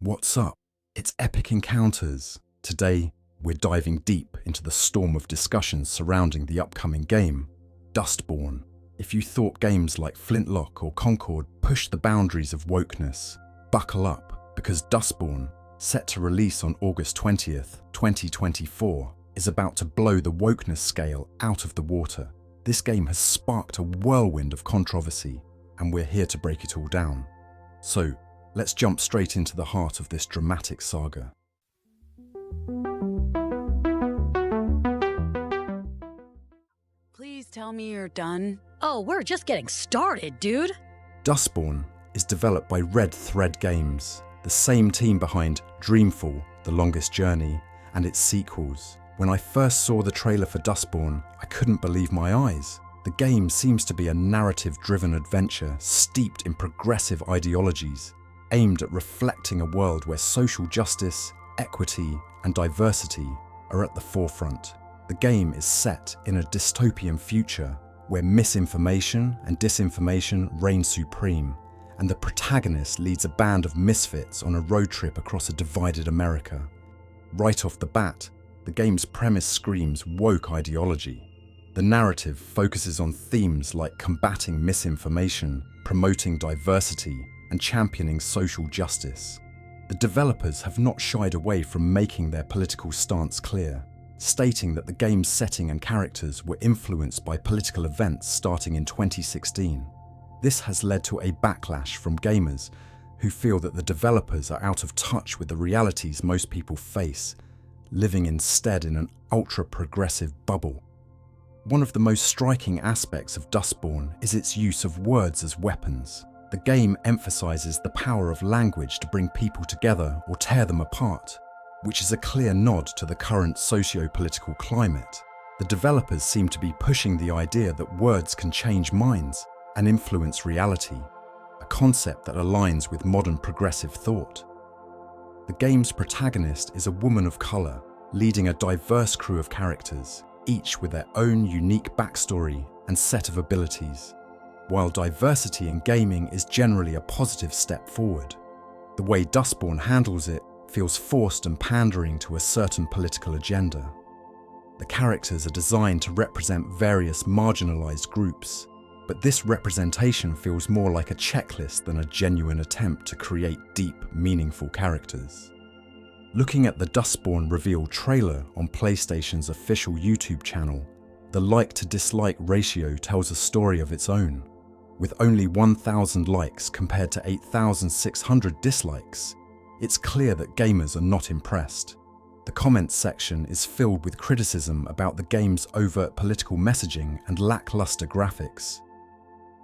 What's up? It's Epic Encounters. Today, we're diving deep into the storm of discussions surrounding the upcoming game, Dustborn. If you thought games like Flintlock or Concord pushed the boundaries of wokeness, buckle up, because Dustborn, set to release on August 20th, 2024, is about to blow the wokeness scale out of the water. This game has sparked a whirlwind of controversy, and we're here to break it all down. So, let's jump straight into the heart of this dramatic saga. Please tell me you're done. Oh, we're just getting started, dude. Dustborn is developed by Red Thread Games, the same team behind Dreamfall, The Longest Journey, and its sequels. When I first saw the trailer for Dustborn, I couldn't believe my eyes. The game seems to be a narrative-driven adventure steeped in progressive ideologies, aimed at reflecting a world where social justice, equity, and diversity are at the forefront. The game is set in a dystopian future where misinformation and disinformation reign supreme, and the protagonist leads a band of misfits on a road trip across a divided America. Right off the bat, the game's premise screams woke ideology. The narrative focuses on themes like combating misinformation, promoting diversity, and championing social justice. The developers have not shied away from making their political stance clear, stating that the game's setting and characters were influenced by political events starting in 2016. This has led to a backlash from gamers who feel that the developers are out of touch with the realities most people face, living instead in an ultra-progressive bubble. One of the most striking aspects of Dustborn is its use of words as weapons. The game emphasizes the power of language to bring people together or tear them apart, which is a clear nod to the current socio-political climate. The developers seem to be pushing the idea that words can change minds and influence reality, a concept that aligns with modern progressive thought. The game's protagonist is a woman of color, leading a diverse crew of characters, each with their own unique backstory and set of abilities. While diversity in gaming is generally a positive step forward, the way Dustborn handles it feels forced and pandering to a certain political agenda. The characters are designed to represent various marginalized groups, but this representation feels more like a checklist than a genuine attempt to create deep, meaningful characters. Looking at the Dustborn reveal trailer on PlayStation's official YouTube channel, the like-to-dislike ratio tells a story of its own. With only 1,000 likes compared to 8,600 dislikes, it's clear that gamers are not impressed. The comments section is filled with criticism about the game's overt political messaging and lackluster graphics.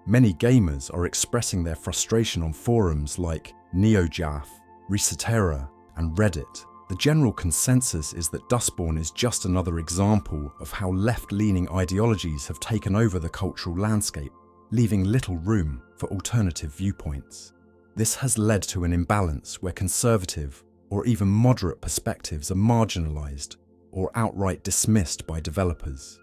Many gamers are expressing their frustration on forums like NeoJaf, Resetera, and Reddit. The general consensus is that Dustborn is just another example of how left-leaning ideologies have taken over the cultural landscape, leaving little room for alternative viewpoints. This has led to an imbalance where conservative or even moderate perspectives are marginalized or outright dismissed by developers.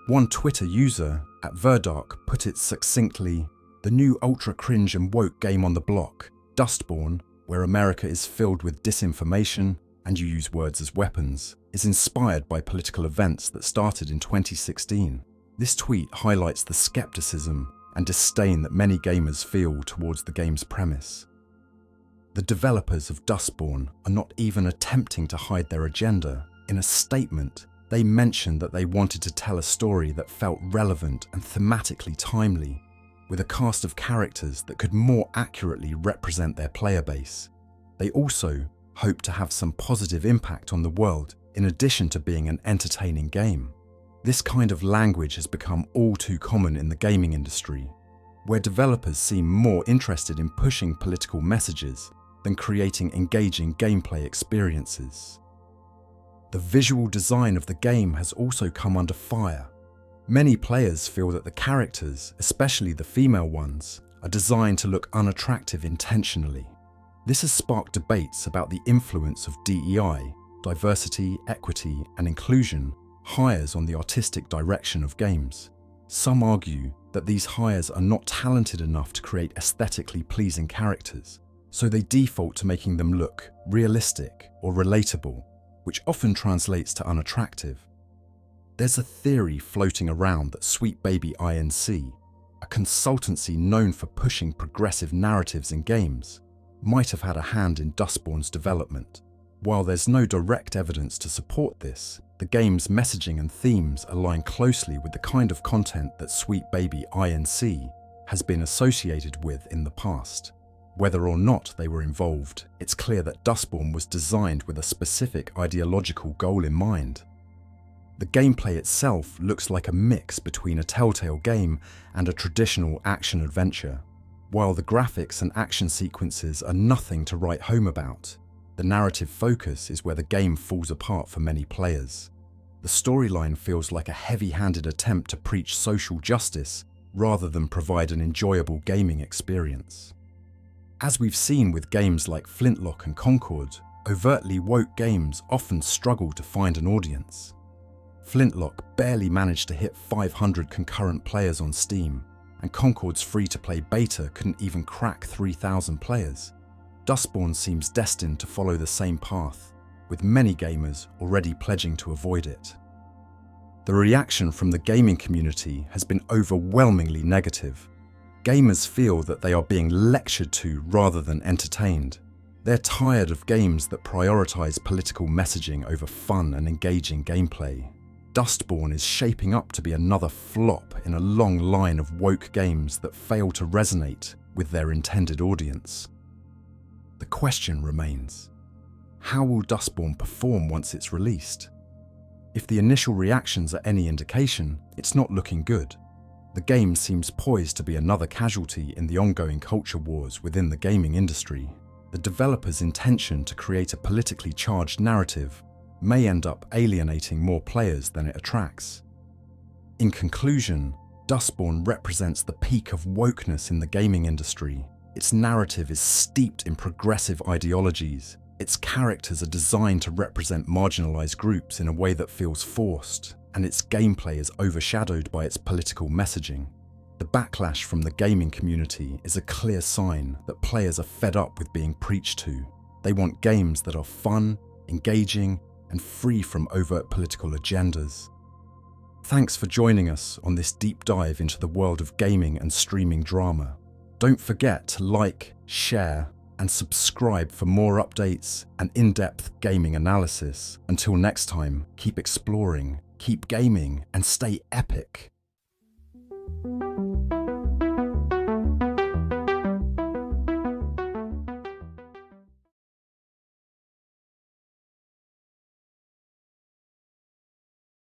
One Twitter user at Verdark put it succinctly, "The new ultra-cringe and woke game on the block, Dustborn, where America is filled with disinformation and you use words as weapons, is inspired by political events that started in 2016. This tweet highlights the skepticism and disdain that many gamers feel towards the game's premise. The developers of Dustborn are not even attempting to hide their agenda. In a statement, they mentioned that they wanted to tell a story that felt relevant and thematically timely, with a cast of characters that could more accurately represent their player base. They also hope to have some positive impact on the world in addition to being an entertaining game. This kind of language has become all too common in the gaming industry, where developers seem more interested in pushing political messages than creating engaging gameplay experiences. The visual design of the game has also come under fire. Many players feel that the characters, especially the female ones, are designed to look unattractive intentionally. This has sparked debates about the influence of DEI, diversity, equity, and inclusion, hires on the artistic direction of games. Some argue that these hires are not talented enough to create aesthetically pleasing characters, so they default to making them look realistic or relatable, which often translates to unattractive. There's a theory floating around that Sweet Baby Inc., a consultancy known for pushing progressive narratives in games, might have had a hand in Dustborn's development. While there's no direct evidence to support this, the game's messaging and themes align closely with the kind of content that Sweet Baby Inc. has been associated with in the past. Whether or not they were involved, it's clear that Dustborn was designed with a specific ideological goal in mind. The gameplay itself looks like a mix between a Telltale game and a traditional action-adventure. While the graphics and action sequences are nothing to write home about, the narrative focus is where the game falls apart for many players. The storyline feels like a heavy-handed attempt to preach social justice rather than provide an enjoyable gaming experience. As we've seen with games like Flintlock and Concord, overtly woke games often struggle to find an audience. Flintlock barely managed to hit 500 concurrent players on Steam, and Concord's free-to-play beta couldn't even crack 3,000 players. Dustborn seems destined to follow the same path, with many gamers already pledging to avoid it. The reaction from the gaming community has been overwhelmingly negative. Gamers feel that they are being lectured to rather than entertained. They're tired of games that prioritize political messaging over fun and engaging gameplay. Dustborn is shaping up to be another flop in a long line of woke games that fail to resonate with their intended audience. The question remains, how will Dustborn perform once it's released? If the initial reactions are any indication, it's not looking good. The game seems poised to be another casualty in the ongoing culture wars within the gaming industry. The developer's intention to create a politically charged narrative may end up alienating more players than it attracts. In conclusion, Dustborn represents the peak of wokeness in the gaming industry. Its narrative is steeped in progressive ideologies. Its characters are designed to represent marginalized groups in a way that feels forced, and its gameplay is overshadowed by its political messaging. The backlash from the gaming community is a clear sign that players are fed up with being preached to. They want games that are fun, engaging, and free from overt political agendas. Thanks for joining us on this deep dive into the world of gaming and streaming drama. Don't forget to like, share, and subscribe for more updates and in-depth gaming analysis. Until next time, keep exploring, keep gaming, and stay epic.